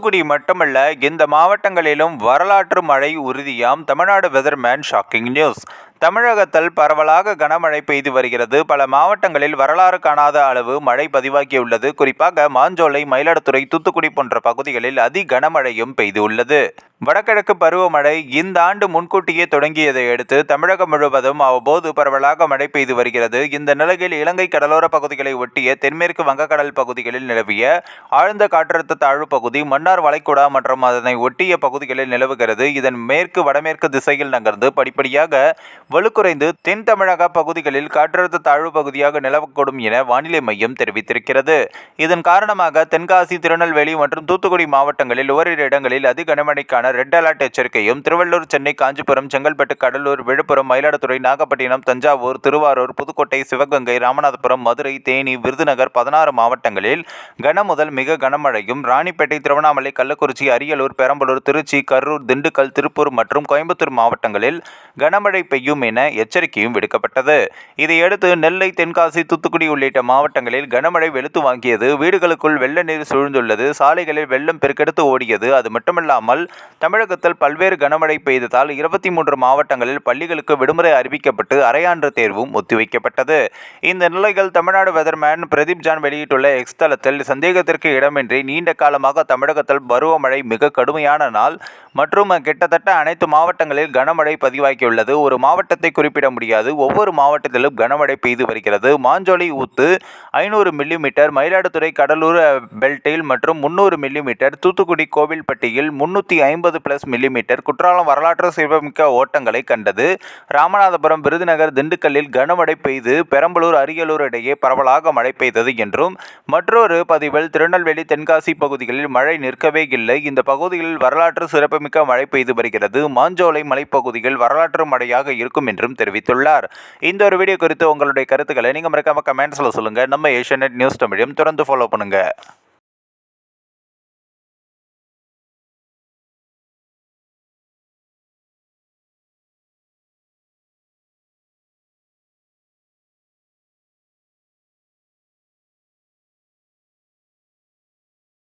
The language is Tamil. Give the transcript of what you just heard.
தூத்துக்குடி மட்டுமல்ல, இந்த மாவட்டங்களிலும் வரலாற்று மழை உறுதியாம். Tamil Nadu weatherman shocking news. தமிழகத்தில் பரவலாக கனமழை பெய்து வருகிறது. பல மாவட்டங்களில் வரலாறு காணாத அளவு மழை பதிவாகியுள்ளது. குறிப்பாக மாஞ்சோலை, மயிலாடுதுறை, தூத்துக்குடி போன்ற பகுதிகளில் அதி கனமழையும் பெய்துள்ளது. வடகிழக்கு பருவமழை இந்த ஆண்டு முன்கூட்டியே தொடங்கியதை அடுத்து தமிழகம் முழுவதும் அவ்வப்போது பரவலாக மழை பெய்து வருகிறது. இந்த நிலையில் இலங்கை கடலோர பகுதிகளை ஒட்டிய தென்மேற்கு வங்கக்கடல் பகுதிகளில் நிலவிய ஆழ்ந்த காற்றழுத்த தாழ்வு பகுதி மன்னார் வளைகுடா மற்றும் அதனை ஒட்டிய பகுதிகளில் நிலவுகிறது. இதன் மேற்கு வடமேற்கு திசையில் நகர்ந்து படிப்படியாக வலுக்குறைந்து தென் தமிழக பகுதிகளில் காற்றழுத்த தாழ்வு பகுதியாக நிலவக்கூடும் என வானிலை மையம் தெரிவித்திருக்கிறது. இதன் காரணமாக தென்காசி, திருநெல்வேலி மற்றும் தூத்துக்குடி மாவட்டங்களில் ஓரிரு இடங்களில் அதி கனமழைக்கான ரெட் அலர்ட் எச்சரிக்கையும், திருவள்ளூர், சென்னை, காஞ்சிபுரம், செங்கல்பட்டு, கடலூர், விழுப்புரம், மயிலாடுதுறை, நாகப்பட்டினம், தஞ்சாவூர், திருவாரூர், புதுக்கோட்டை, சிவகங்கை, ராமநாதபுரம், மதுரை, தேனி, விருதுநகர் 16 மாவட்டங்களில் கன முதல் மிக கனமழையும், ராணிப்பேட்டை, திருவண்ணாமலை, கள்ளக்குறிச்சி, அரியலூர், பெரம்பலூர், திருச்சி, கரூர், திண்டுக்கல், திருப்பூர் மற்றும் கோயம்புத்தூர் மாவட்டங்களில் கனமழை பெய்யும் என எச்சரிக்கையும் விடுக்கப்பட்டது. இதையடுத்து நெல்லை, தென்காசி, தூத்துக்குடி உள்ளிட்ட மாவட்டங்களில் கனமழை வெளுத்து வாங்கியது. வீடுகளுக்குள் வெள்ள நீர் சூழ்ந்துள்ளது. சாலைகளில் வெள்ளம் பெருக்கெடுத்து ஓடியது. அது மட்டுமல்லாமல் தமிழகத்தில் பல்வேறு கனமழை பெய்ததால் 23 மாவட்டங்களில் பள்ளிகளுக்கு விடுமுறை அறிவிக்கப்பட்டு அரையாண்டு தேர்வும் ஒத்திவைக்கப்பட்டது. இந்த நிலையில் தமிழ்நாடு வெதர்மேன் பிரதீப் ஜான் வெளியிட்டுள்ள எக்ஸ் தளத்தில் சந்தேகத்திற்கு இடமின்றி நீண்ட காலமாக தமிழகத்தில் பருவமழை மிக கடுமையான நாள் மற்றும் கிட்டத்தட்ட அனைத்து மாவட்டங்களில் கனமழை பதிவாகியுள்ளது. ஒரு மாவட்டத்தை குறிப்பிட முடியாது. ஒவ்வொரு மாவட்டத்திலும் கனமழை பெய்து வருகிறது. மாஞ்சோலை ஊத்து 500 மில்லிமீட்டர், மயிலாடுதுறை கடலூர் பெல்ட்டில் மற்றும் 300 மில்லிமீட்டர், தூத்துக்குடி கோவில்பட்டியில் 350+ மில்லிமீட்டர், குற்றாலம் வரலாற்று சிறப்புமிக்க ஓட்டங்களை கண்டது. ராமநாதபுரம், விருதுநகர், திண்டுக்கல்லில் கனமழை பெய்து பெரம்பலூர், அரியலூர் இடையே பரவலாக மழை பெய்தது என்றும், மற்றொரு பதிவில் திருநெல்வேலி, தென்காசி பகுதிகளில் மழை நிற்கவே இல்லை. இந்த பகுதிகளில் வரலாற்று சிறப்புமிக்க மழை பெய்து வருகிறது. மாஞ்சோலை மலைப்பகுதிகள் வரலாற்று மழையாக இருக்கும் என்றும் தெரிவித்துள்ளார். இந்த ஒரு வீடியோ குறித்து உங்களுடைய கருத்துக்களை நீங்க மறக்காம கமெண்ட்ஸ்ல சொல்லுங்க. நம்ம ஏஷியநெட் நியூஸ் தமிழையும் தொடர்ந்து ஃபாலோ பண்ணுங்க.